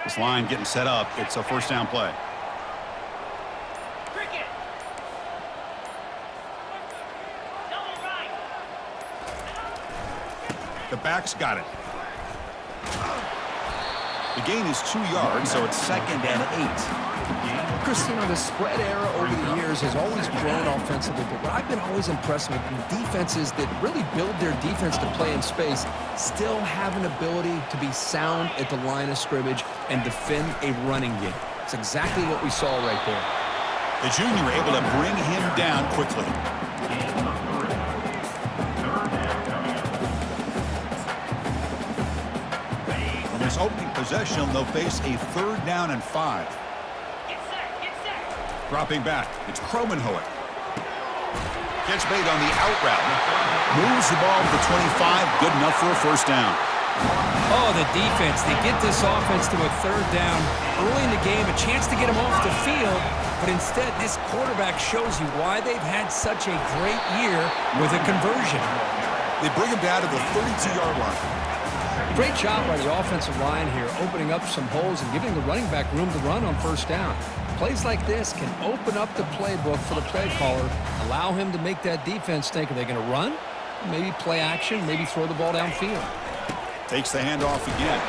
This line getting set up. It's a first down play. The back's got it. The gain is 2 yards, so it's 2nd and 8. Christina, the spread era over the years has always grown offensively, but what I've been always impressed with defenses that really build their defense to play in space still have an ability to be sound at the line of scrimmage and defend a running game. It's exactly what we saw right there. The junior able to bring him down quickly. On this opening possession, they'll face a 3rd down and 5. Dropping back, it's Kromenhoek. Gets made on the out route. Moves the ball to the 25, good enough for a first down. Oh, the defense. They get this offense to a 3rd down early in the game, a chance to get them off the field, but instead this quarterback shows you why they've had such a great year with a conversion. They bring him down to the 32-yard line. Great job by the offensive line here, opening up some holes and giving the running back room to run on first down. Plays like this can open up the playbook for the play caller, allow him to make that defense think, are they going to run? Maybe play action, maybe throw the ball downfield. Takes the handoff again.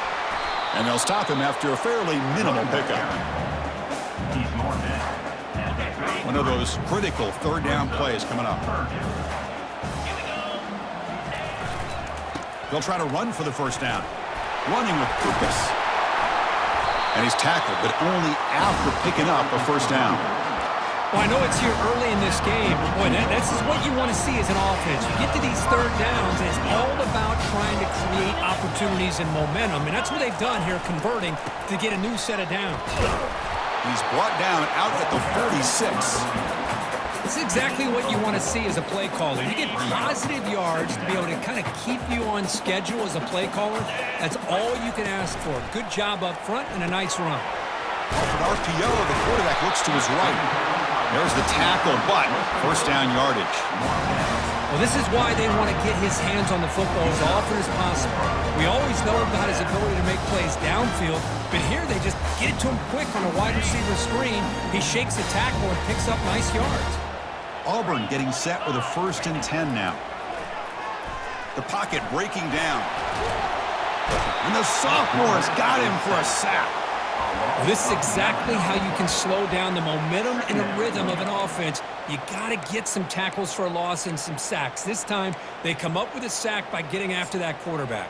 And they'll stop him after a fairly minimal pickup. One of those critical 3rd down plays coming up. They'll try to run for the first down. Running with purpose. And he's tackled, but only after picking up a first down. Well, I know it's here early in this game, but boy, this is what you want to see as an offense. You get to these 3rd downs, and it's all about trying to create opportunities and momentum, and that's what they've done here, converting to get a new set of downs. He's brought down out at the 46. This is exactly what you want to see as a play caller. You get positive yards to be able to kind of keep you on schedule as a play caller. That's all you can ask for. Good job up front and a nice run. Off an RPO, the quarterback looks to his right. There's the tackle, but first down yardage. Well, this is why they want to get his hands on the football as often as possible. We always know about his ability to make plays downfield, but here they just get it to him quick on a wide receiver screen. He shakes the tackle and picks up nice yards. Auburn getting set with a 1st and 10 now. The pocket breaking down. And the sophomore's got him for a sack. Well, this is exactly how you can slow down the momentum and the rhythm of an offense. You got to get some tackles for a loss and some sacks. This time, they come up with a sack by getting after that quarterback.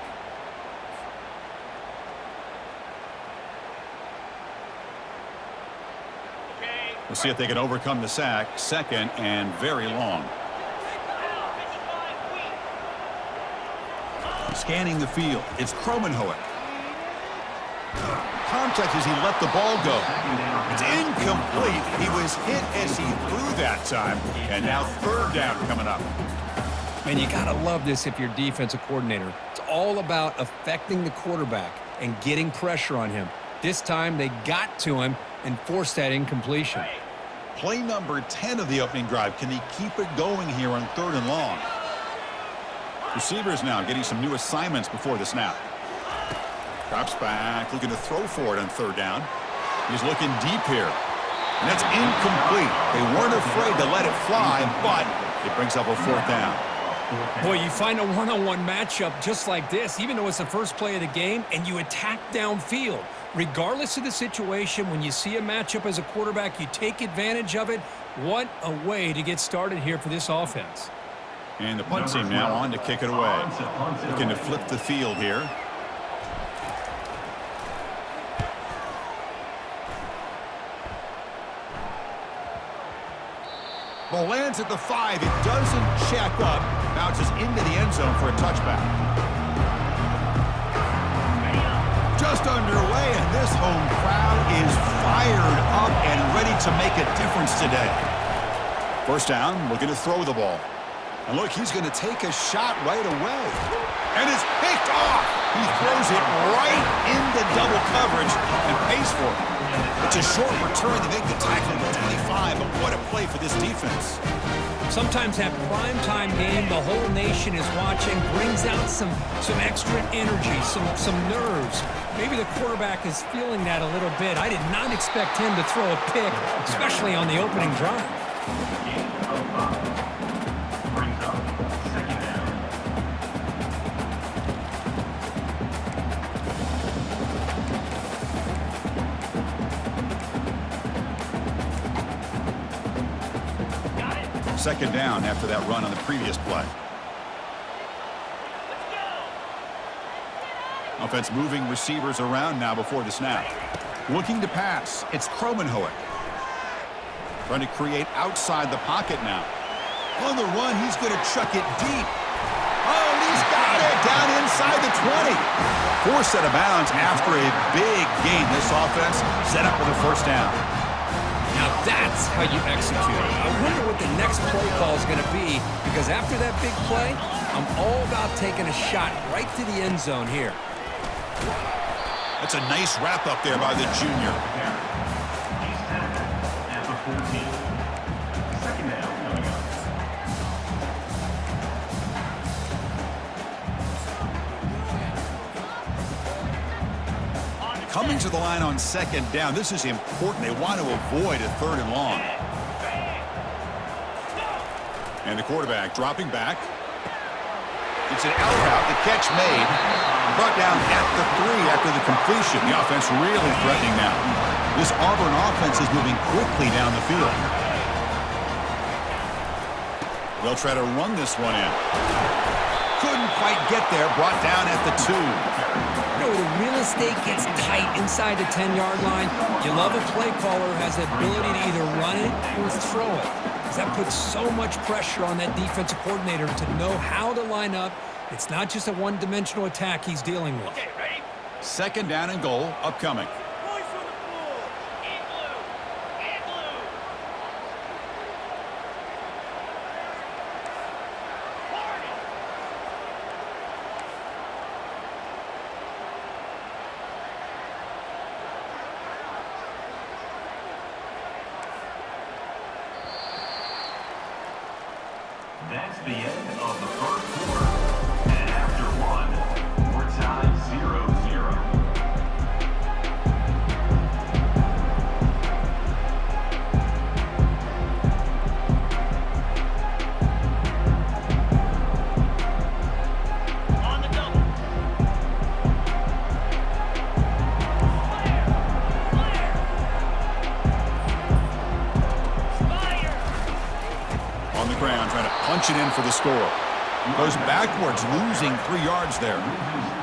We'll see if they can overcome the sack. 2nd and very long. Scanning the field, it's Kromenhoek. Contact as he let the ball go. It's incomplete. He was hit as he threw that time, and now 3rd down coming up. Man, you got to love this if you're defensive coordinator. It's all about affecting the quarterback and getting pressure on him. This time they got to him and forced that incompletion. Play number 10 of the opening drive. Can he keep it going here on 3rd and long? Receivers now getting some new assignments before the snap. Drops back, looking to throw for it on 3rd down. He's looking deep here. And that's incomplete. They weren't afraid to let it fly, but it brings up a 4th down. Boy, you find a one-on-one matchup just like this, even though it's the first play of the game, and you attack downfield. Regardless of the situation, when you see a matchup as a quarterback, you take advantage of it. What a way to get started here for this offense. And the punt team now on to kick it away. Looking to flip the field here. Ball lands at the 5. It doesn't check up. Bounces into the end zone for a touchback. Just underway, and this home crowd is fired up and ready to make a difference today. First down, looking to throw the ball. And look, he's going to take a shot right away. And it's picked off. He throws it right into double coverage and pays for it. It's a short return to make the tackle at the 25, but what a play for this defense. Sometimes that primetime game, the whole nation is watching, brings out some extra energy, some nerves. Maybe the quarterback is feeling that a little bit. I did not expect him to throw a pick, especially on the opening drive. Second down after that run on the previous play. Offense moving receivers around now before the snap. Looking to pass. It's Kromenhoek. Trying to create outside the pocket now. On the run, he's going to chuck it deep. Oh, and he's got it down inside the 20. Forced out of bounds after a big gain. This offense set up with a first down. Now that's how you execute. I wonder what the next play call is going to be, because after that big play, I'm all about taking a shot right to the end zone here. That's a nice wrap up there by the junior. Coming to the line on second down. This is important. They want to avoid a third and long. And the quarterback dropping back. It's an out route. The catch made. Brought down at the 3 after the completion. The offense really threatening now. This Auburn offense is moving quickly down the field. They'll try to run this one in. Couldn't quite get there. Brought down at the 2. You know, the real estate gets tight inside the 10-yard line. You love a play caller who has the ability to either run it or throw it. Because that puts so much pressure on that defensive coordinator to know how to line up. It's not just a one-dimensional attack he's dealing with. Okay, ready? Second down and goal upcoming. Boys on the floor. In blue. In blue. Party. That's the end of the first quarter. And after one, we're tied 0-0. On the double. Flare. Fire. On the ground, trying to punch it in for the score. Goes backwards, losing 3 yards there.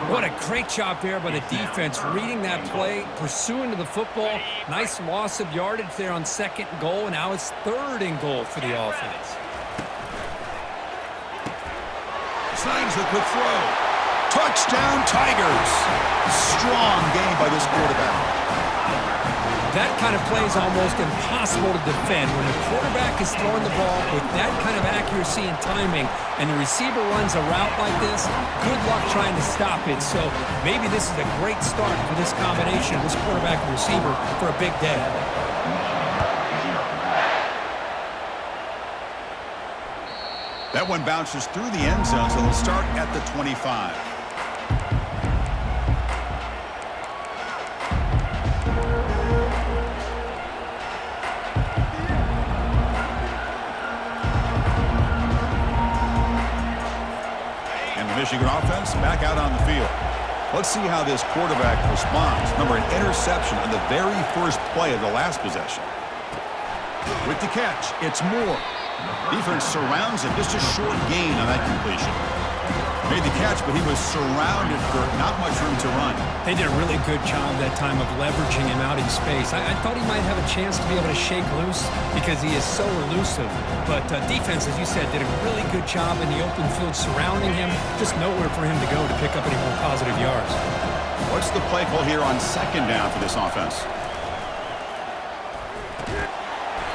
What a great job there by the defense, reading that play, pursuing to the football. Nice loss of yardage there on second and goal, and now it's third and goal for the offense. Signs the quick throw. Touchdown, Tigers. Strong game by this quarterback. That kind of play is almost impossible to defend. When the quarterback is throwing the ball with that kind of accuracy and timing, and the receiver runs a route like this, good luck trying to stop it. So maybe this is a great start for this combination, this quarterback and receiver, for a big day. That one bounces through the end zone, so they'll start at the 25. Michigan offense back out on the field. Let's see how this quarterback responds. Remember, an interception on the very first play of the last possession. With the catch, it's Moore. Defense surrounds him. Just a short gain on that completion. Made the catch, but he was surrounded for not much room to run. They did a really good job that time of leveraging him out in space. I thought he might have a chance to be able to shake loose because he is so elusive. But defense, as you said, did a really good job in the open field surrounding him. Just nowhere for him to go to pick up any more positive yards. What's the play call here on second down for this offense?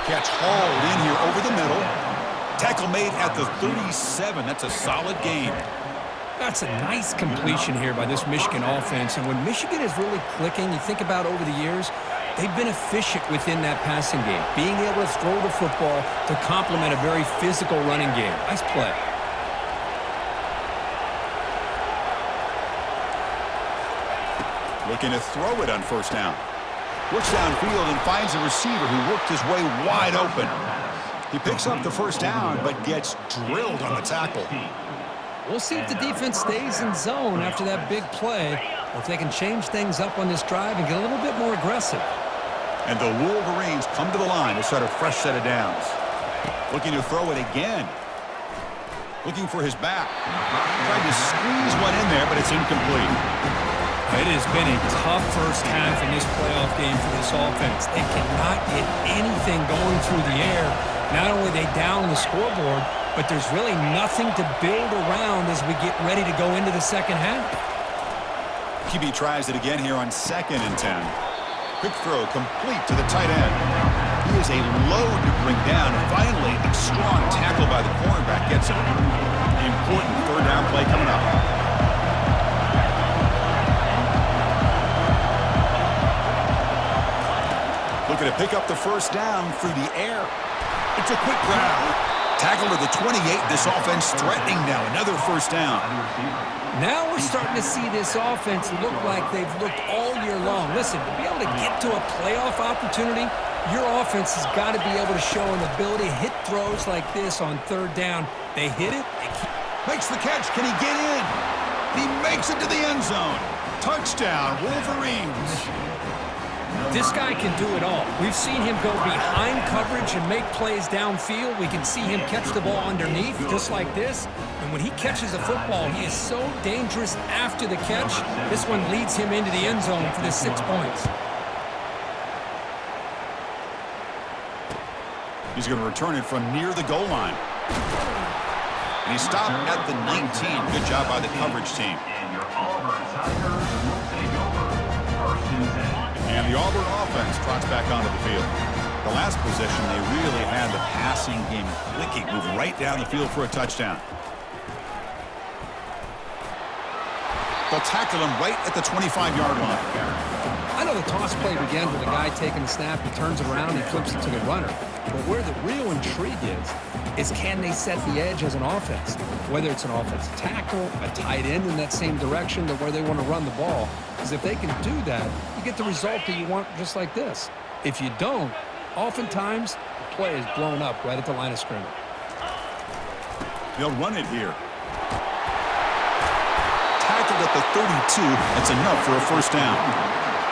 Catch hauled in here over the middle. Tackle made at the 37. That's a solid gain. That's a nice completion here by this Michigan offense. And when Michigan is really clicking, you think about over the years, they've been efficient within that passing game, being able to throw the football to complement a very physical running game. Nice play. Looking to throw it on first down. Looks downfield and finds a receiver who worked his way wide open. He picks up the first down, but gets drilled on the tackle. We'll see if the defense stays in zone after that big play, or if they can change things up on this drive and get a little bit more aggressive. And the Wolverines come to the line to start a fresh set of downs. Looking to throw it again. Looking for his back. Tried to squeeze one in there, but it's incomplete. It has been a tough first half in this playoff game for this offense. They cannot get anything going through the air. Not only are they down the scoreboard, but there's really nothing to build around as we get ready to go into the second half. QB tries it again here on 2nd and 10. Quick throw complete to the tight end. He is a load to bring down. And finally, a strong tackle by the cornerback gets him. The important third down play coming up. Looking to pick up the first down through the air. It's a quick grab. Tackle to the 28. This offense threatening now. Another first down. Now we're starting to see this offense look like they've looked all year long. Listen, to be able to get to a playoff opportunity, your offense has got to be able to show an ability to hit throws like this on third down. They hit it. Makes the catch. Can he get in? He makes it to the end zone. Touchdown, Wolverines. This guy can do it all. We've seen him go behind coverage and make plays downfield. We can see him catch the ball underneath, just like this. And when he catches the football, he is so dangerous after the catch. This one leads him into the end zone for the 6 points. He's going to return it from near the goal line. And he stopped at the 19. Good job by the coverage team. And your Auburn Tigers will take over. 1st and 10. And the Auburn offense trots back onto the field. The last possession, they really had the passing game clicking. Move right down the field for a touchdown. They'll tackle him right at the 25-yard line. I know the toss play begins with a guy taking the snap, he turns it around, he flips it to the runner. But where the real intrigue is can they set the edge as an offense? Whether it's an offensive tackle, a tight end in that same direction to where they want to run the ball. Because if they can do that, you get the result that you want just like this. If you don't, oftentimes the play is blown up right at the line of scrimmage. They'll run it here. Tackled at the 32. That's enough for a first down.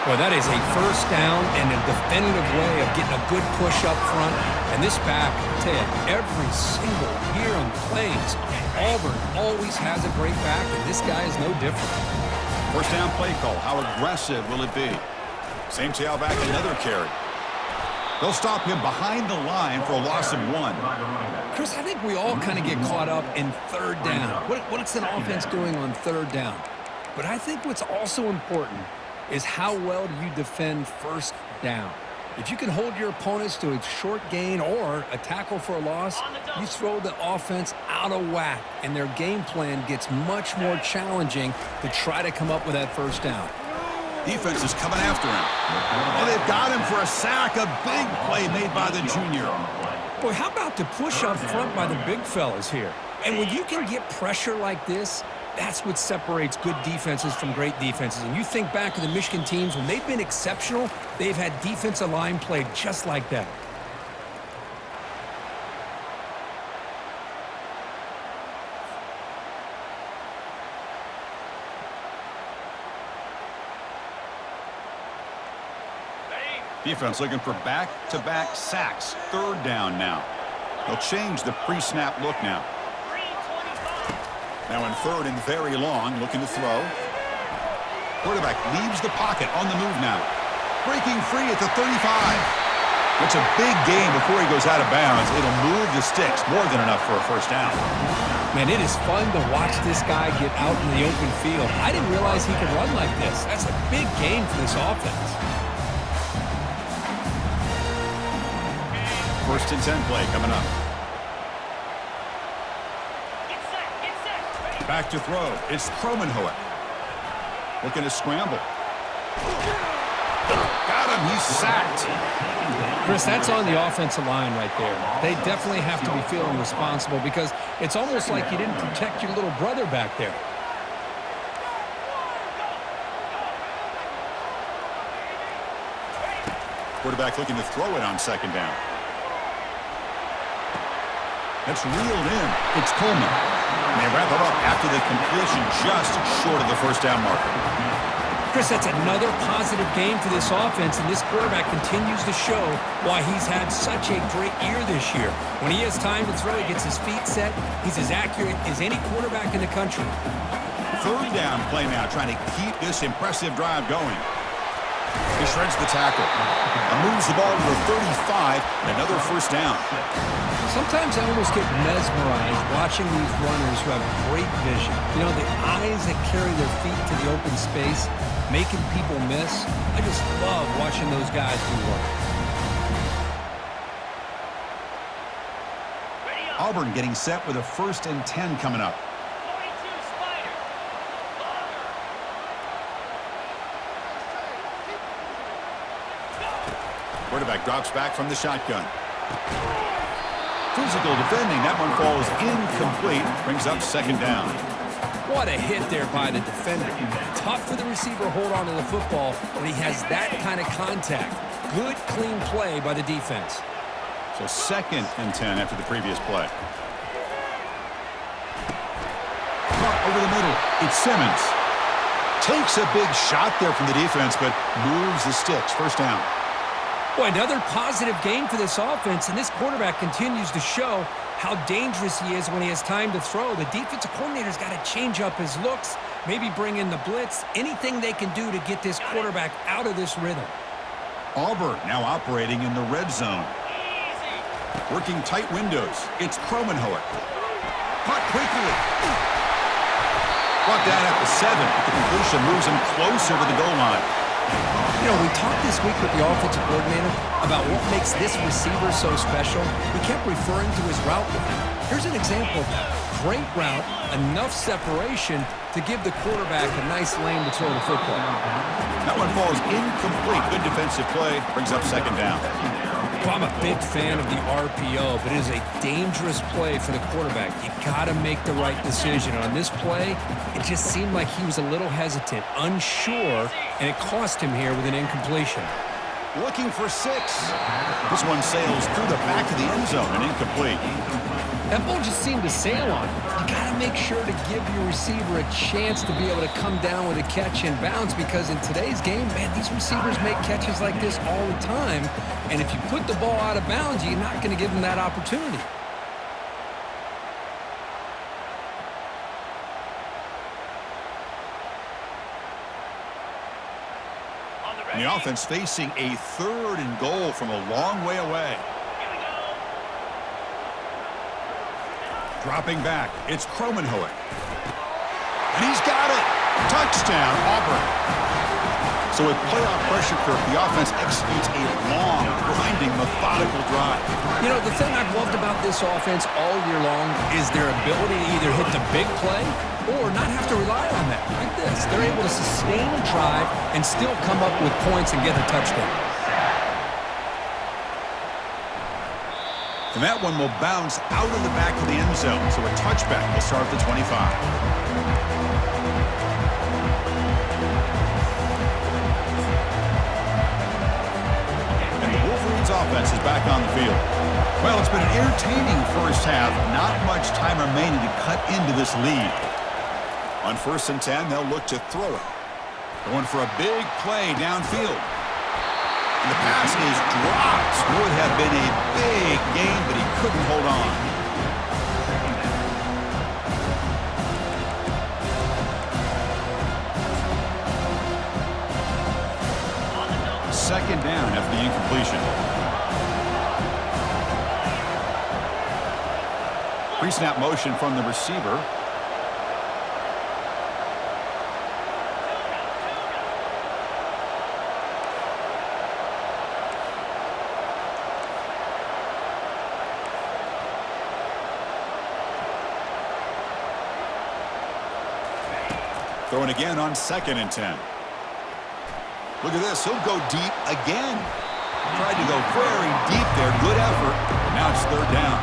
Boy, that is a first down and a definitive way of getting a good push up front. And this back, I tell you, every single year on the Plains, Auburn always has a great back, and this guy is no different. First down play call. How aggressive will it be? Same tailback, another carry. They'll stop him behind the line for a loss of 1. Chris, I think we all kind of get caught up in third down. What's an offense doing on third down? But I think what's also important is how well do you defend first down. If you can hold your opponents to a short gain or a tackle for a loss, you throw the offense out of whack, and their game plan gets much more challenging to try to come up with that first down. Defense is coming after him. And they've got him for a sack. A big play made by the junior. Boy, how about the push up front by the big fellas here? And when you can get pressure like this, that's what separates good defenses from great defenses. And you think back to the Michigan teams, when they've been exceptional, they've had defensive line played just like that. Defense looking for back-to-back sacks. Third down now. They'll change the pre-snap look now. Now in third and very long, looking to throw. Quarterback leaves the pocket on the move now. Breaking free at the 35. It's a big game before he goes out of bounds. It'll move the sticks, more than enough for a first down. Man, it is fun to watch this guy get out in the open field. I didn't realize he could run like this. That's a big game for this offense. First and 10 play coming up. Back to throw. It's Kromenhoek. Looking to scramble. Got him. He's sacked. Chris, that's on the offensive line right there. They definitely have to be feeling responsible because it's almost like you didn't protect your little brother back there. Quarterback looking to throw it on second down. That's reeled in. It's Coleman. And they wrap it up after the completion just short of the first down marker. Chris, that's another positive game for this offense, and this quarterback continues to show why he's had such a great year this year. When he has time to throw, he gets his feet set. He's as accurate as any quarterback in the country. Third down play now, trying to keep this impressive drive going. He shreds the tackle and moves the ball to the 35, and another first down. Sometimes I almost get mesmerized watching these runners who have great vision. You know, the eyes that carry their feet to the open space, making people miss. I just love watching those guys do work. Auburn getting set with a 1st and 10 coming up. 42 Spider. Quarterback drops back from the shotgun. Physical defending. That one falls incomplete. Brings up second down. What a hit there by the defender. Tough for the receiver to hold on to the football when he has that kind of contact. Good, clean play by the defense. So 2nd and 10 after the previous play. Caught over the middle. It's Simmons. Takes a big shot there from the defense, but moves the sticks. First down. Boy, another positive game for this offense, and this quarterback continues to show how dangerous he is when he has time to throw. The defensive coordinator's got to change up his looks, maybe bring in the blitz, anything they can do to get this quarterback out of this rhythm. Auburn now operating in the red zone. Working tight windows. It's Kromenhoek. Caught quickly. Brought down at the 7. The completion moves him closer to the goal line. You know, we talked this week with the offensive coordinator about what makes this receiver so special. He kept referring to his route with him. Here's an example of that. Great route, enough separation to give the quarterback a nice lane to throw the football. That one falls incomplete. Good defensive play. Brings up second down. Well, I'm a big fan of the RPO, but it is a dangerous play for the quarterback. You got to make the right decision. On this play, it just seemed like he was a little hesitant, unsure, and it cost him here with an incompletion. Looking for 6. This one sails through the back of the end zone and incomplete. That ball just seemed to sail on him. You got to make sure to give your receiver a chance to be able to come down with a catch and bounce, because in today's game, man, these receivers make catches like this all the time. And if you put the ball out of bounds, you're not going to give them that opportunity. And the offense facing a 3rd and goal from a long way away. Dropping back, it's Kromenhoek. And he's got it. Touchdown, Auburn. So with playoff pressure curve, the offense executes a long, grinding, methodical drive. You know, the thing I've loved about this offense all year long is their ability to either hit the big play or not have to rely on that. Like this, they're able to sustain a drive and still come up with points and get a touchdown. And that one will bounce out of the back of the end zone, so a touchback will start at the 25. And the Wolverines offense is back on the field. Well, it's been an entertaining first half. Not much time remaining to cut into this lead. On 1st and 10, they'll look to throw it. Going for a big play downfield. And the pass is dropped. Would have been a big game, but he couldn't hold on. Second down after the incompletion. Pre-snap motion from the receiver. Throwing again on 2nd and 10. Look at this. He'll go deep again. Tried to go very deep there. Good effort. And now it's third down.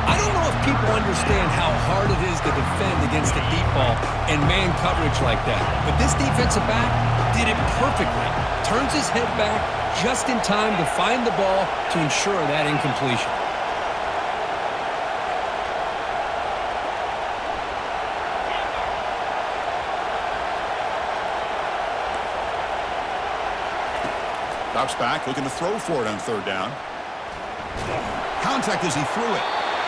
I don't know if people understand how hard it is to defend against a deep ball and man coverage like that. But this defensive back did it perfectly. Turns his head back just in time to find the ball to ensure that incompletion. Drops back, looking to throw for it on third down. Contact as he threw it.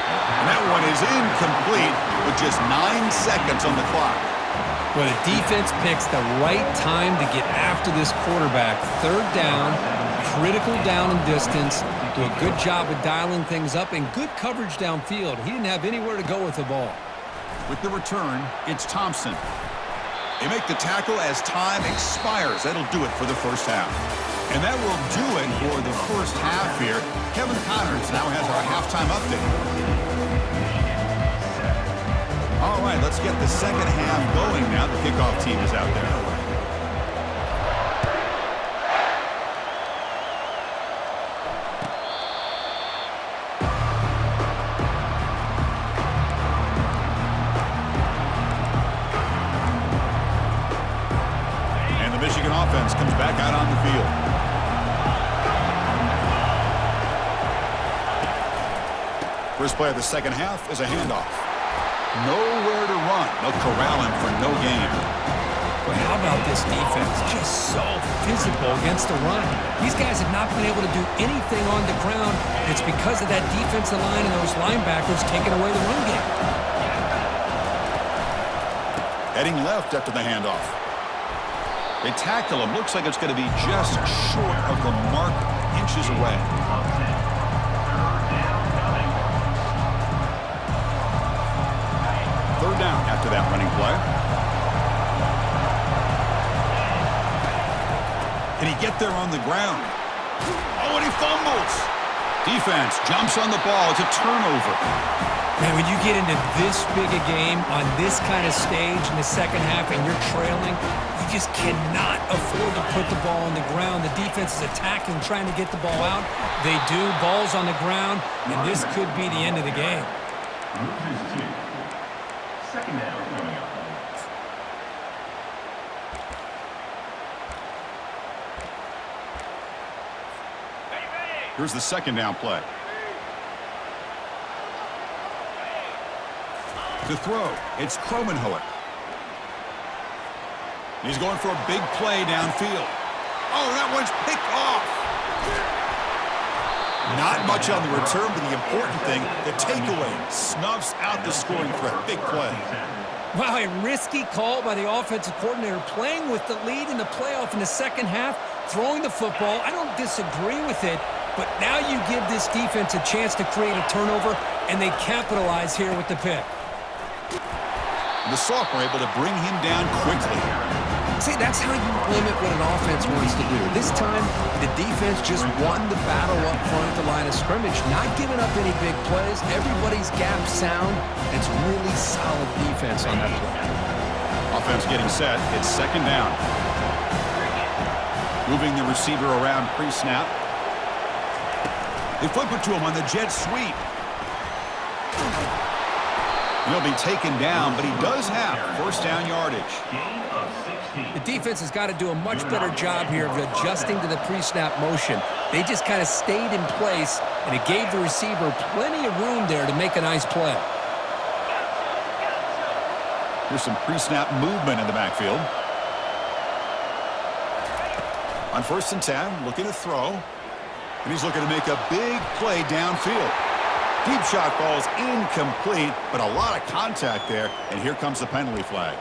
And that one is incomplete with just 9 seconds on the clock. Well, the defense picks the right time to get after this quarterback. Third down, critical down and distance. Do a good job of dialing things up and good coverage downfield. He didn't have anywhere to go with the ball. With the return, it's Thompson. They make the tackle as time expires. That'll do it for the first half. And that will do it for the first half here. Kevin Connors now has our halftime update. All right, let's get the second half going now. The kickoff team is out there. And the Michigan offense comes back out on the field. First play of the second half is a handoff. Nowhere to run. They'll corral him for no gain. But how about this defense? Just so physical against the run. These guys have not been able to do anything on the ground. It's because of that defensive line and those linebackers taking away the run game. Heading left after the handoff. They tackle him. Looks like it's going to be just short of the mark, inches away. Third down after that running play. Can he get there on the ground? Oh, and he fumbles. Defense jumps on the ball. It's a turnover. Man, when you get into this big a game on this kind of stage in the second half and you're trailing, you just cannot afford to put the ball on the ground. The defense is attacking, trying to get the ball out. They do. Ball's on the ground, and this could be the end of the game. Second down coming up. Here's the second down play. To throw, it's Kromenhoek. He's going for a big play downfield. Oh, that one's picked off. Not much on the return, but the important thing, the takeaway, snuffs out the scoring threat. Big play. Wow, a risky call by the offensive coordinator, playing with the lead in the playoff in the second half, throwing the football. I don't disagree with it, but now you give this defense a chance to create a turnover, and they capitalize here with the pick. The sophomore able to bring him down quickly. See, that's how you limit what an offense wants to do. This time, the defense just won the battle up front at the line of scrimmage, not giving up any big plays. Everybody's gap sound. It's really solid defense on that play. Offense getting set. It's second down. Moving the receiver around pre-snap. They flip it to him on the jet sweep. He'll be taken down, but he does have first down yardage. Gain of 16. The defense has got to do a much better job here of adjusting to the pre-snap motion. They just kind of stayed in place, and it gave the receiver plenty of room there to make a nice play. Here's some pre-snap movement in the backfield. On 1st and 10, looking to throw. And he's looking to make a big play downfield. Deep shot ball is incomplete, but a lot of contact there, and here comes the penalty flag.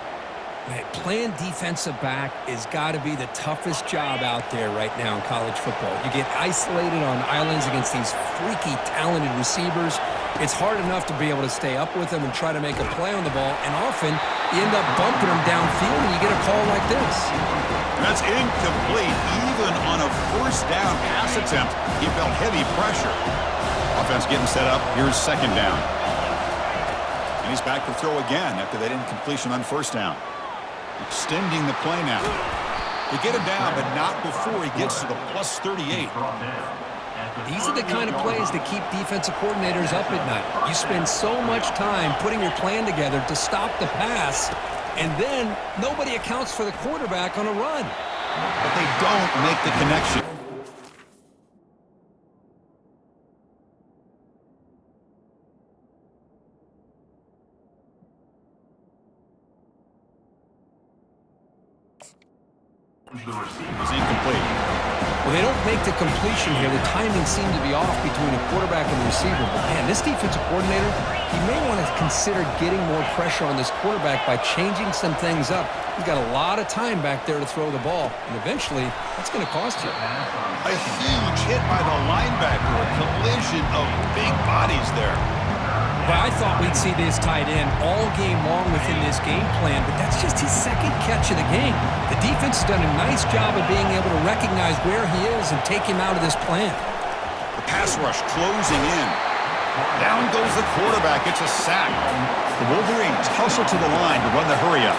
Man, playing defensive back has got to be the toughest job out there right now in college football. You get isolated on islands against these freaky, talented receivers. It's hard enough to be able to stay up with them and try to make a play on the ball, and often you end up bumping them downfield and you get a call like this. That's incomplete. Even on a first down pass attempt, he felt heavy pressure. Offense getting set up. Here's second down. And he's back to throw again after that incompletion on first down. Extending the play now. They get him down, but not before he gets to the plus 38. These are the kind of plays that keep defensive coordinators up at night. You spend so much time putting your plan together to stop the pass, and then nobody accounts for the quarterback on a run. But they don't make the connection. It's incomplete. Well, they don't make the completion here. The timing seemed to be off between the quarterback and the receiver. But, man, this defensive coordinator, he may want to consider getting more pressure on this quarterback by changing some things up. He's got a lot of time back there to throw the ball, and eventually that's going to cost you. A huge hit by the linebacker, a collision of big bodies there. Well, I thought we'd see this tight end all game long within this game plan, but that's just his second catch of the game. The defense has done a nice job of being able to recognize where he is and take him out of this plan. The pass rush closing in. Down goes the quarterback. It's a sack. The Wolverines hustle to the line to run the hurry up.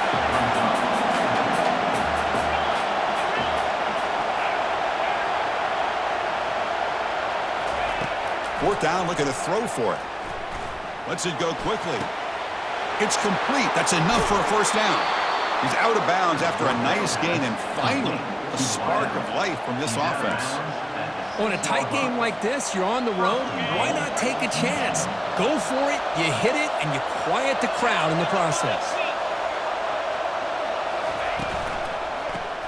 Fourth down, looking to throw for it. Lets it go quickly. It's complete. That's enough for a first down. He's out of bounds after a nice gain, and finally, a spark of life from this offense. On a tight game like this, you're on the road, why not take a chance? Go for it, you hit it, and you quiet the crowd in the process.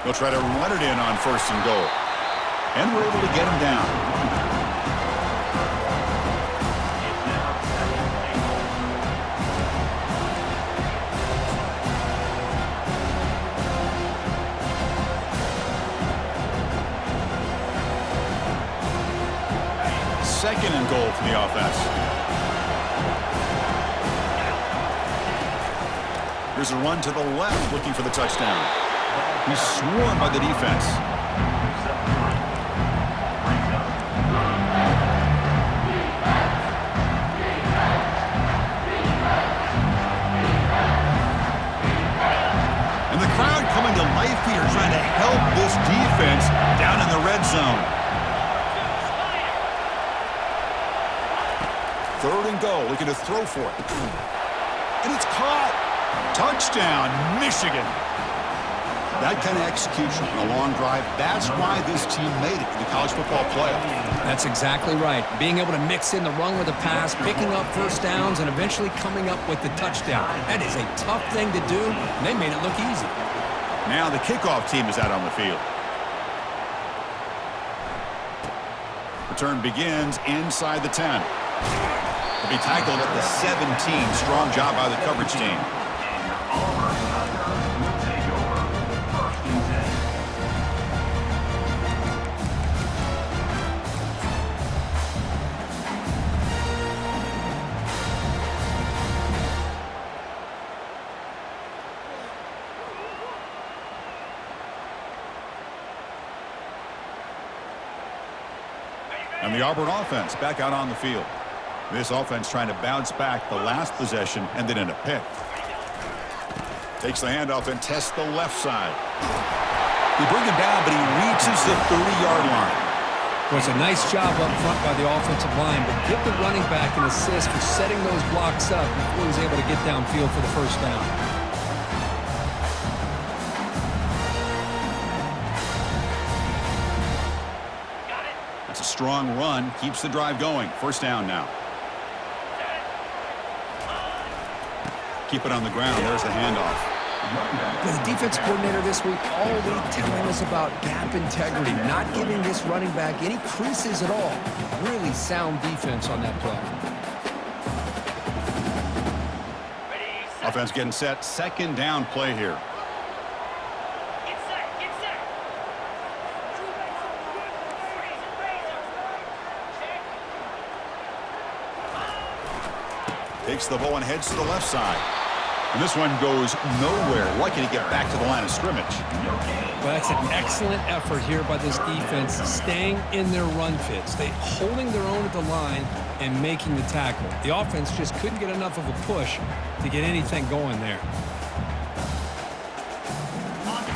They'll try to run it in on first and goal. And we're able to get him down. Second and goal for the offense. Here's a run to the left, looking for the touchdown. He's swarmed by the defense. And the crowd coming to life here, trying to help this defense down in the red zone. Third and goal, looking to throw for it. And it's caught. Touchdown, Michigan. That kind of execution on a long drive, that's why this team made it to the college football playoff. That's exactly right. Being able to mix in the run with the pass, picking up first downs, and eventually coming up with the touchdown. That is a tough thing to do, and they made it look easy. Now the kickoff team is out on the field. Return begins inside the 10. Will be tackled at the 17. Strong job by the coverage team. Auburn will take over first and 10. And the Auburn offense back out on the field. This offense trying to bounce back the last possession, ended in a pick. Takes the handoff and tests the left side. They bring him down, but he reaches the 30-yard line. It was a nice job up front by the offensive line, but give the running back an assist for setting those blocks up before he was able to get downfield for the first down. That's a strong run, keeps the drive going. First down now. Keep it on the ground. There's the handoff. The defense coordinator this week all week telling us about gap integrity, not giving this running back any creases at all. Really sound defense on that play. Offense getting set. Second down play here. Get set, get set. Takes the ball and heads to the left side. And this one goes nowhere. Lucky to get back to the line of scrimmage. Well, that's an excellent effort here by this defense, staying in their run fits. They holding their own at the line and making the tackle. The offense just couldn't get enough of a push to get anything going there.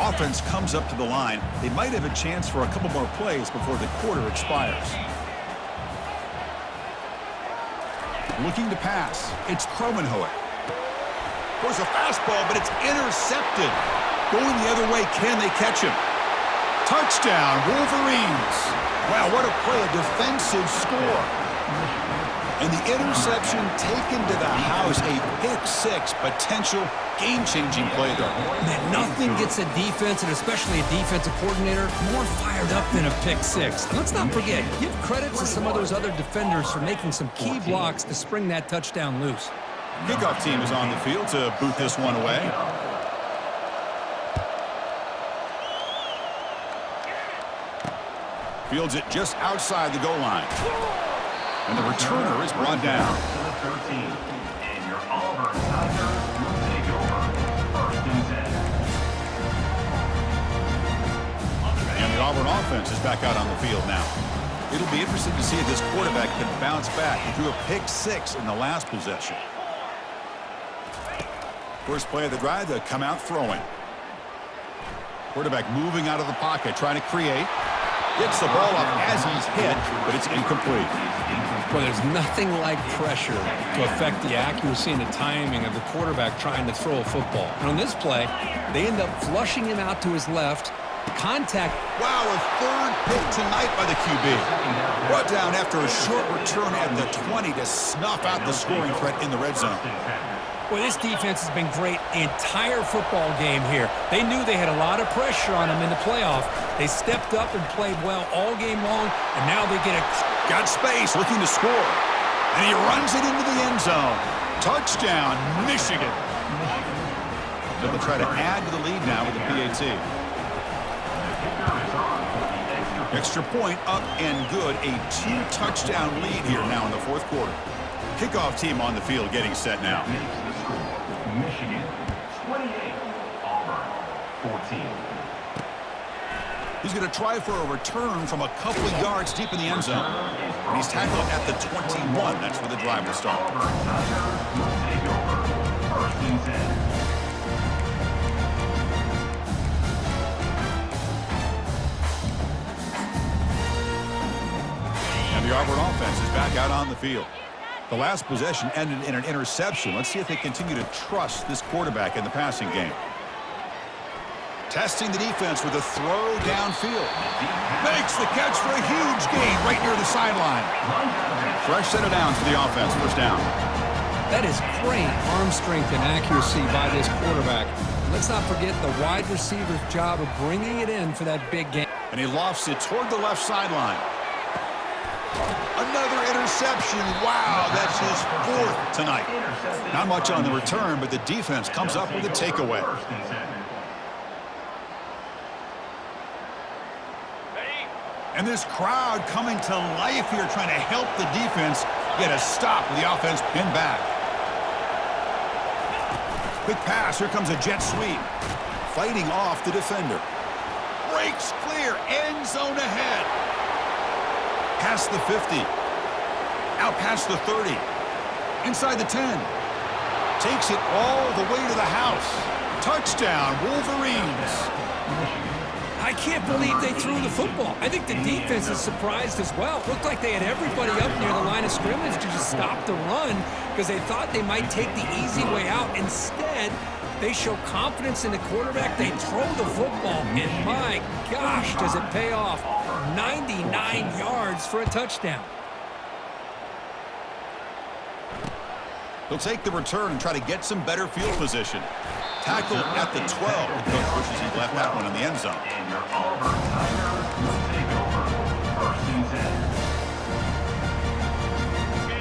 Offense comes up to the line. They might have a chance for a couple more plays before the quarter expires. Looking to pass. It's Kromenhoek. Goes a fastball, but it's intercepted. Going the other way, can they catch him? Touchdown, Wolverines. Wow, what a play, a defensive score. And the interception taken to the house, a pick-6, potential game-changing play there. Man, nothing gets a defense, and especially a defensive coordinator, more fired up than a pick-6. And let's not forget, give credit to some of those other defenders for making some key blocks to spring that touchdown loose. Kickoff team is on the field to boot this one away. Fields it just outside the goal line. And the returner is brought down. And your Auburn Tigers will take over. 1st and 10. And the Auburn offense is back out on the field now. It'll be interesting to see if this quarterback can bounce back. He threw a pick-6 in the last possession. First play of the drive, they come out throwing. Quarterback moving out of the pocket, trying to create. Gets the ball up as he's hit, but it's incomplete. Well, there's nothing like pressure to affect the accuracy and the timing of the quarterback trying to throw a football. And on this play, they end up flushing him out to his left. Contact. Wow, a third pick tonight by the QB. Brought down after a short return at the 20 to snuff out the scoring threat in the red zone. Well, this defense has been great the entire football game here. They knew they had a lot of pressure on them in the playoff. They stepped up and played well all game long, and now they get a... Got space, looking to score. And he runs it into the end zone. Touchdown, Michigan. So they'll try to add to the lead now with the PAT. Extra point up and good. A 2-touchdown lead here now in the 4th quarter. Kickoff team on the field getting set now. Michigan 28, Auburn 14. He's going to try for a return from a couple of yards deep in the end zone. And he's tackled at the 21. That's where the drive will start. Auburn Tigers will take over. 1st and 10. And the Auburn offense is back out on the field. The last possession ended in an interception. Let's see if they continue to trust this quarterback in the passing game. Testing the defense with a throw downfield. Makes the catch for a huge gain right near the sideline. Fresh set of downs for the offense. First down. That is great arm strength and accuracy by this quarterback. Let's not forget the wide receiver's job of bringing it in for that big game. And he lofts it toward the left sideline. Another interception. Wow, that's his 4th tonight. Not much on the return, but the defense comes up with a takeaway. And this crowd coming to life here, trying to help the defense get a stop with the offense pinned back. Quick pass. Here comes a jet sweep. Fighting off the defender. Breaks clear. End zone ahead. Past the 50. Out past the 30. Inside the 10. Takes it all the way to the house. Touchdown, Wolverines. I can't believe they threw the football. I think the defense is surprised as well. Looked like they had everybody up near the line of scrimmage to just stop the run because they thought they might take the easy way out. Instead, they show confidence in the quarterback. They throw the football, and my gosh, does it pay off. 99 yards for a touchdown. They'll take the return and try to get some better field position. Tackle at the 12. The coach wishes he left that one in the end zone. And your Auburn Tigers will take over. 1st and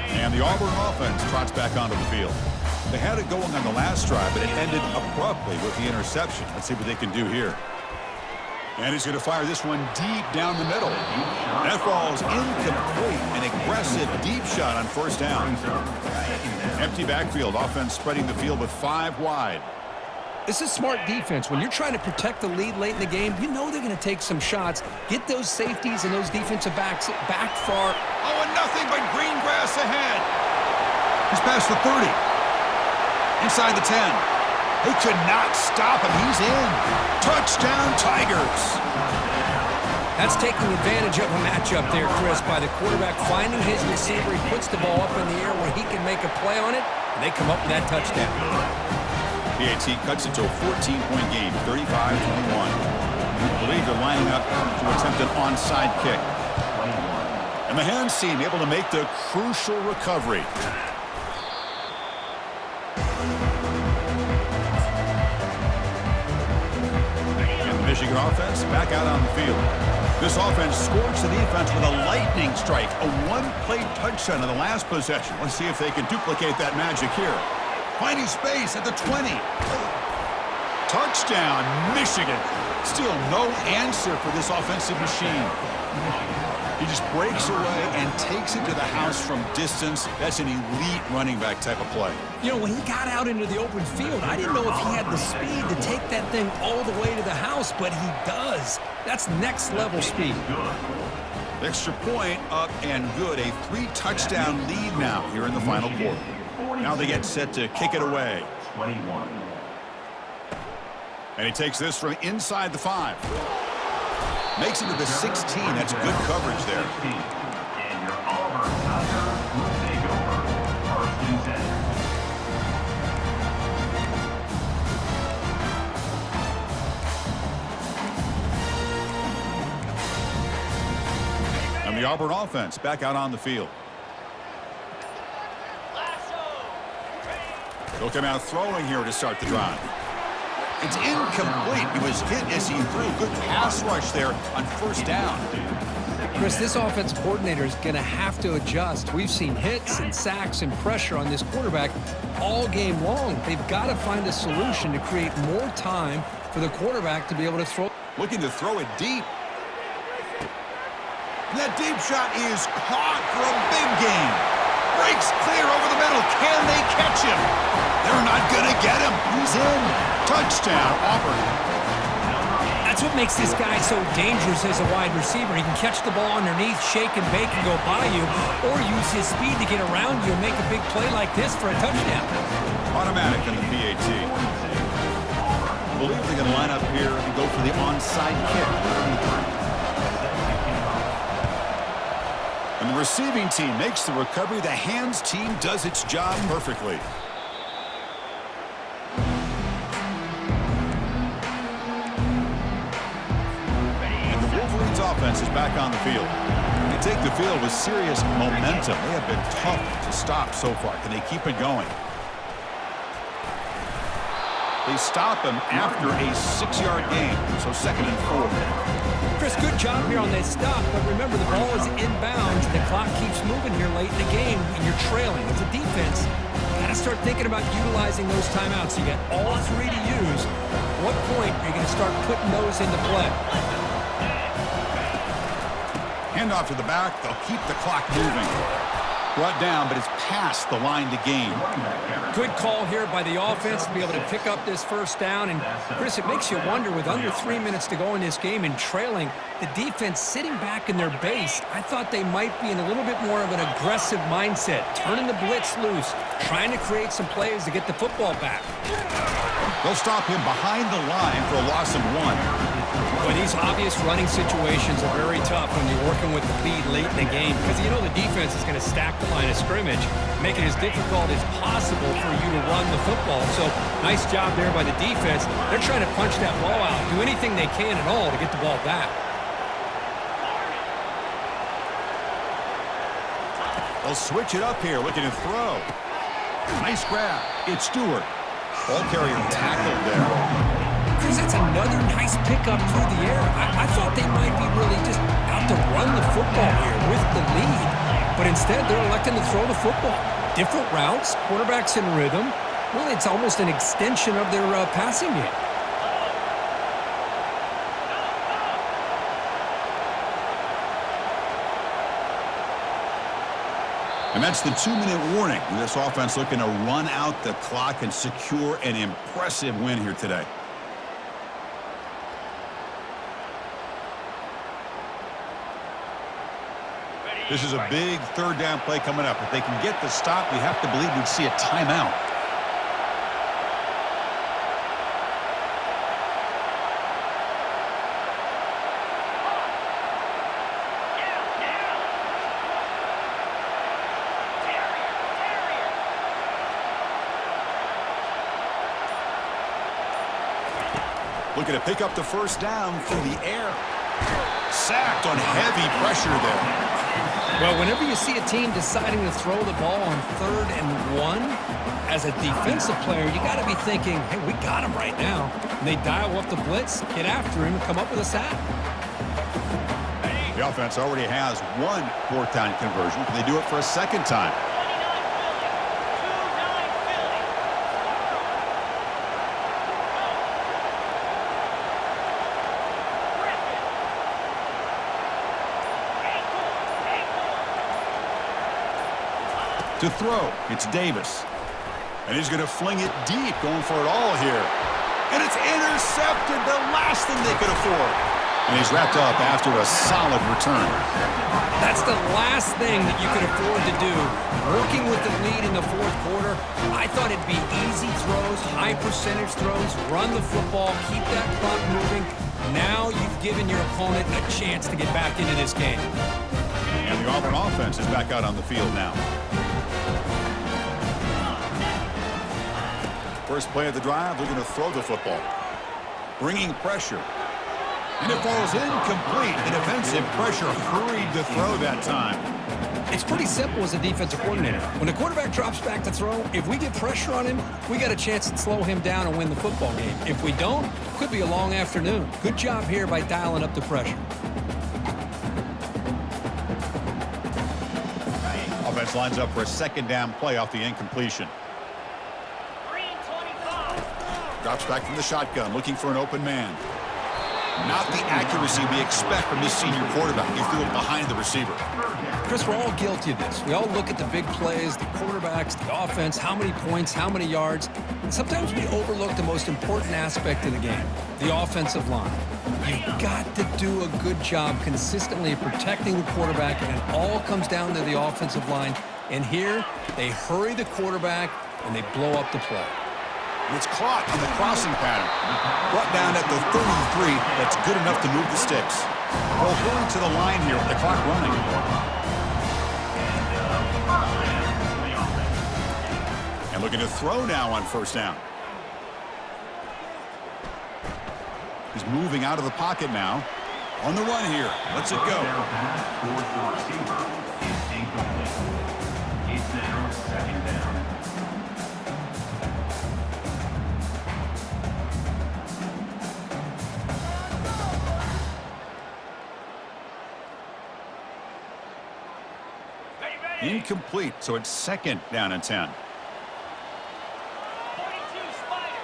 10. And the Auburn offense trots back onto the field. They had it going on the last drive, but it ended abruptly with the interception. Let's see what they can do here. And he's going to fire this one deep down the middle. That ball's incomplete. An aggressive deep shot on 1st down. Empty backfield. Offense spreading the field with 5 wide. This is smart defense. When you're trying to protect the lead late in the game, you know they're going to take some shots. Get those safeties and those defensive backs back far. Oh, and nothing but green grass ahead. He's past the 30. Inside the 10. They could not stop him. He's in. Touchdown, Tigers. That's taking advantage of a matchup there, Chris, by the quarterback finding his receiver. He puts the ball up in the air where he can make a play on it, and they come up with that touchdown. PAT cuts it to a 14-point game, 35-21. I believe they're lining up to attempt an onside kick. And the hands team able to make the crucial recovery. And the Michigan offense back out on the field. This offense scores the defense with a lightning strike, a one-play touchdown in the last possession. Let's see if they can duplicate that magic here. Finding space at the 20. Touchdown, Michigan. Still no answer for this offensive machine. He just breaks away and takes it to the house from distance. That's an elite running back type of play. You know, when he got out into the open field, I didn't know if he had the speed to take that thing all the way to the house, but he does. That's next-level speed. Extra point up and good. A 3-touchdown lead now here in the final quarter. Now they get set to kick it away. 21. And he takes this from inside the 5. Makes it to the 16. That's good coverage there. And your Auburn Tigers will take over. First and 10. And the Auburn offense back out on the field. They'll come out throwing here to start the drive. It's incomplete. He was hit as he threw. Good pass rush there on first down. Chris, this offensive coordinator is going to have to adjust. We've seen hits and sacks and pressure on this quarterback all game long. They've got to find a solution to create more time for the quarterback to be able to throw. Looking to throw it deep. And that deep shot is caught for a big gain. Breaks clear over the middle. Can they catch him? They're not going to get him. He's in. Touchdown, Auburn. That's what makes this guy so dangerous as a wide receiver. He can catch the ball underneath, shake and bake and go by you, or use his speed to get around you and make a big play like this for a touchdown. Automatic in the PAT. I believe they're going to line up here and go for the onside kick. And the receiving team makes the recovery. The hands team does its job perfectly. Offense is back on the field. They take the field with serious momentum. They have been tough to stop so far. Can they keep it going? They stop him after a 6-yard gain, so 2nd and 4. Chris, good job here on that stop, but remember the ball is inbounds. The clock keeps moving here late in the game, and you're trailing. As a defense, you got to start thinking about utilizing those timeouts. You got all 3 to use. At what point are you going to start putting those into play? Handoff to the back. They'll keep the clock moving. Brought down, but it's past the line to gain. Good call here by the offense to be able to pick up this first down. And, Chris, it makes you wonder, with under 3 minutes to go in this game and trailing, the defense sitting back in their base, I thought they might be in a little bit more of an aggressive mindset, turning the blitz loose, trying to create some plays to get the football back. They'll stop him behind the line for a loss of 1. Boy, these obvious running situations are very tough when you're working with the lead late in the game, because you know the defense is going to stack the line of scrimmage, make it as difficult as possible for you to run the football. So nice job there by the defense. They're trying to punch that ball out, do anything they can at all to get the ball back. They'll switch it up here, looking to throw. Nice grab. It's Stewart. Ball carrier tackled there. Chris, that's another nice pickup through the air. I thought they might be really just out to run the football here with the lead. But instead, they're electing to throw the football. Different routes, quarterbacks in rhythm. Really, it's almost an extension of their passing game. And that's the 2-minute warning. This offense looking to run out the clock and secure an impressive win here today. This is a big 3rd down play coming up. If they can get the stop, we have to believe we'd see a timeout. Looking to pick up the first down through the air. Sacked on heavy pressure there. Well, whenever you see a team deciding to throw the ball on 3rd and 1, as a defensive player, you got to be thinking, hey, we got him right now. And they dial up the blitz, get after him, and come up with a sack. The offense already has one 4th down conversion. Can they do it for a second time? To throw, it's Davis. And he's going to fling it deep, going for it all here. And it's intercepted, the last thing they could afford. And he's wrapped up after a solid return. That's the last thing that you could afford to do. Working with the lead in the 4th quarter, I thought it'd be easy throws, high percentage throws, run the football, keep that clock moving. Now you've given your opponent a chance to get back into this game. And the Auburn offense is back out on the field now. First play of the drive, looking to throw the football. Bringing pressure. And it falls incomplete. The defensive pressure hurried to throw that time. It's pretty simple as a defensive coordinator. When the quarterback drops back to throw, if we get pressure on him, we got a chance to slow him down and win the football game. If we don't, could be a long afternoon. Good job here by dialing up the pressure. Offense lines up for a 2nd down play off the incompletion. Drops back from the shotgun, looking for an open man. Not the accuracy we expect from this senior quarterback. You feel it behind the receiver. Chris, we're all guilty of this. We all look at the big plays, the quarterbacks, the offense, how many points, how many yards. And sometimes we overlook the most important aspect of the game, the offensive line. You've got to do a good job consistently protecting the quarterback, and it all comes down to the offensive line. And here, they hurry the quarterback, and they blow up the play. It's caught on the crossing pattern. Brought down at the 33. That's good enough to move the sticks. Well, going to the line here with the clock running. And looking to throw now on 1st down. He's moving out of the pocket now. On the run here. Let's it go. It's now 2nd down. Incomplete, so it's 2nd down and 10. 42 Spider.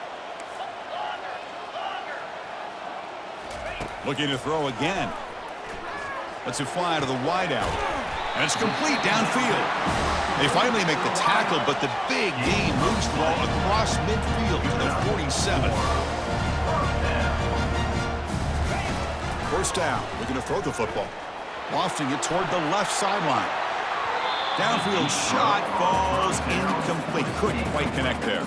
Longer. Looking to throw again. Lets it fly to the wideout. And it's complete downfield. They finally make the tackle, but the big gain moves the ball across midfield to the 47. 1st down, looking to throw the football. Lofting it toward the left sideline. Downfield shot falls incomplete. Couldn't quite connect there.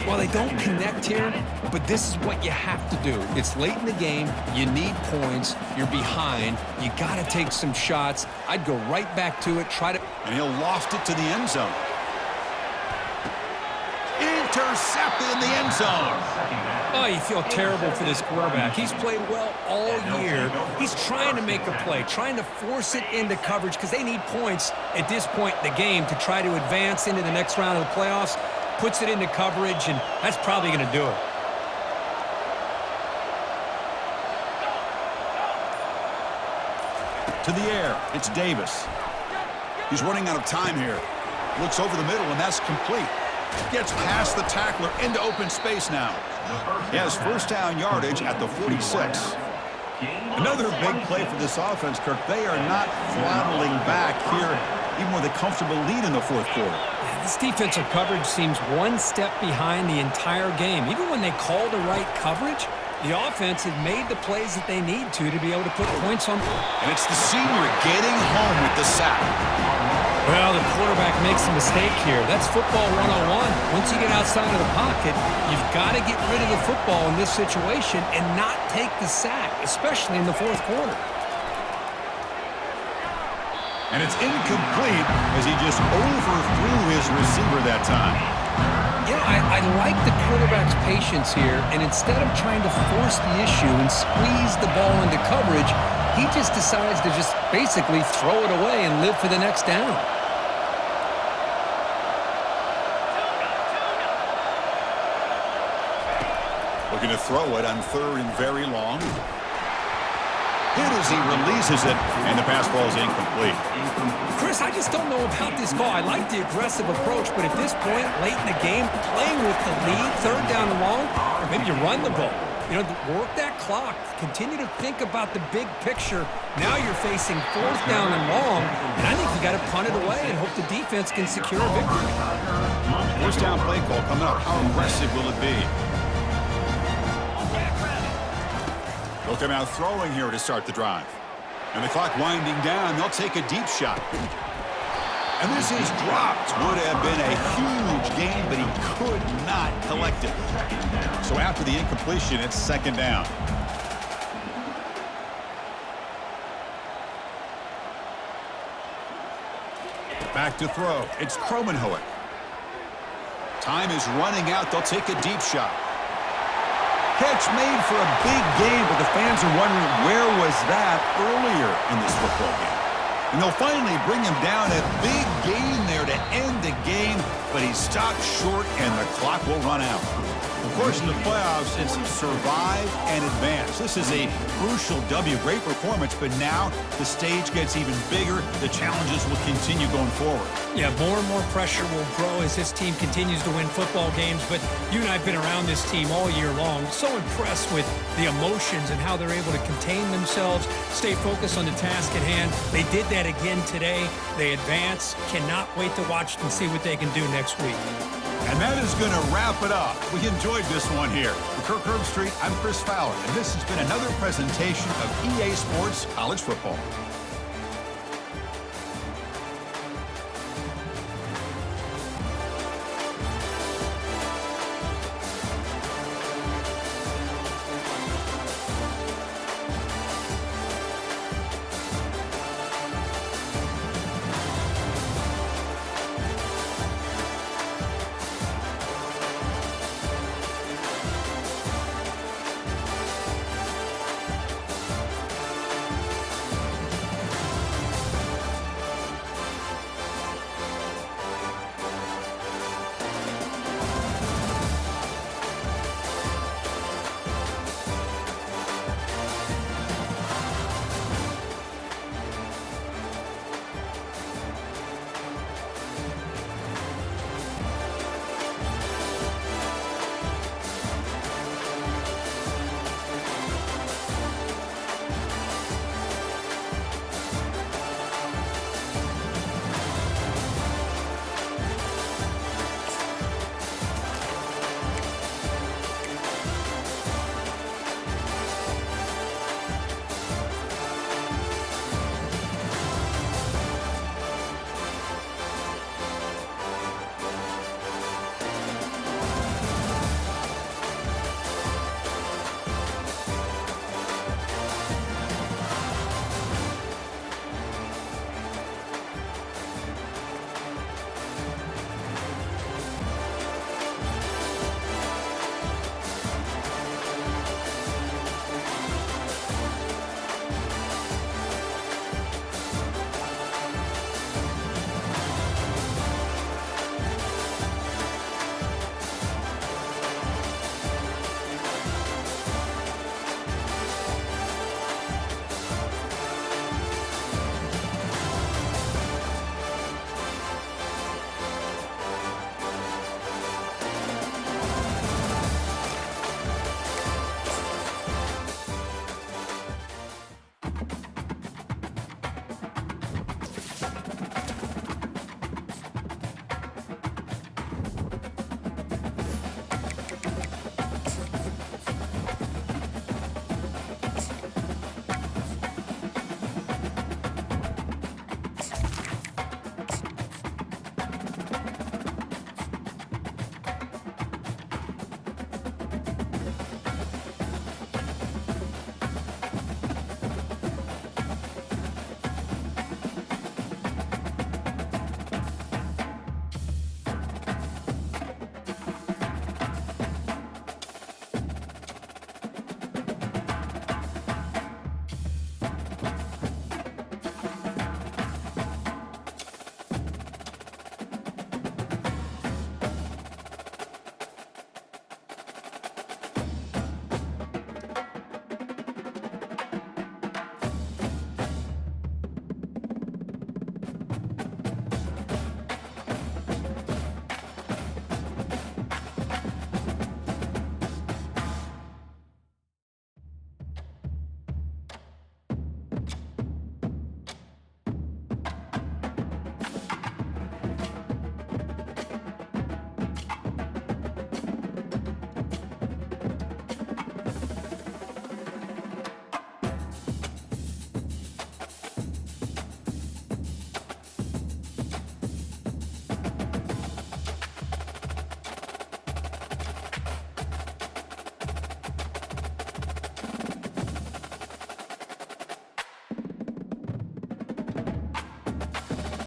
Well, they don't connect here, but this is what you have to do. It's late in the game. You need points. You're behind. You got to take some shots. I'd go right back to it, try to... And he'll loft it to the end zone. Intercepted in the end zone. Oh, you feel terrible for this quarterback. He's played well all year. He's trying to make a play, trying to force it into coverage because they need points at this point in the game to try to advance into the next round of the playoffs. Puts it into coverage, and that's probably going to do it. To the air, it's Davis. He's running out of time here. Looks over the middle, and that's complete. Gets past the tackler into open space now. He has 1st down yardage at the 46. Another big play for this offense, Kirk. They are not throttling back here, even with a comfortable lead in the 4th quarter. This defensive coverage seems one step behind the entire game. Even when they call the right coverage, the offense has made the plays that they need to be able to put points on. And it's the senior getting home with the sack. Well, the quarterback makes a mistake here. That's football 101. Once you get outside of the pocket, you've got to get rid of the football in this situation and not take the sack, especially in the 4th quarter. And it's incomplete as he just overthrew his receiver that time. I like the quarterback's patience here, and instead of trying to force the issue and squeeze the ball into coverage, he just decides to just basically throw it away and live for the next down. Looking to throw it on 3rd and very long. Hit as he releases it, and the pass ball is incomplete. Chris, I just don't know about this call. I like the aggressive approach, but at this point, late in the game, playing with the lead, 3rd down and long, maybe you run the ball. You know, work that clock. Continue to think about the big picture. Now you're facing 4th down and long, and I think you got to punt it away and hope the defense can secure a victory. 1st down play call coming up. How aggressive will it be? They'll come out throwing here to start the drive. And the clock winding down, they'll take a deep shot. And this is dropped. Would have been a huge gain, but he could not collect it. So after the incompletion, it's 2nd down. Back to throw. It's Kromenhoek. Time is running out. They'll take a deep shot. Catch made for a big game, but the fans are wondering where was that earlier in this football game. And they'll finally bring him down. A big gain there to end the game, but he stopped short and the clock will run out. Of course, in the playoffs, it's survive and advance. This is a crucial W. Great performance, but now the stage gets even bigger. The challenges will continue going forward. Yeah, more and more pressure will grow as this team continues to win football games, but you and I have been around this team all year long. So impressed with the emotions and how they're able to contain themselves, stay focused on the task at hand. They did that again today. They advance. Cannot wait to watch and see what they can do next week. And that is going to wrap it up. We enjoyed this one here. For Kirk Herbstreit, I'm Chris Fowler, and this has been another presentation of EA Sports College Football.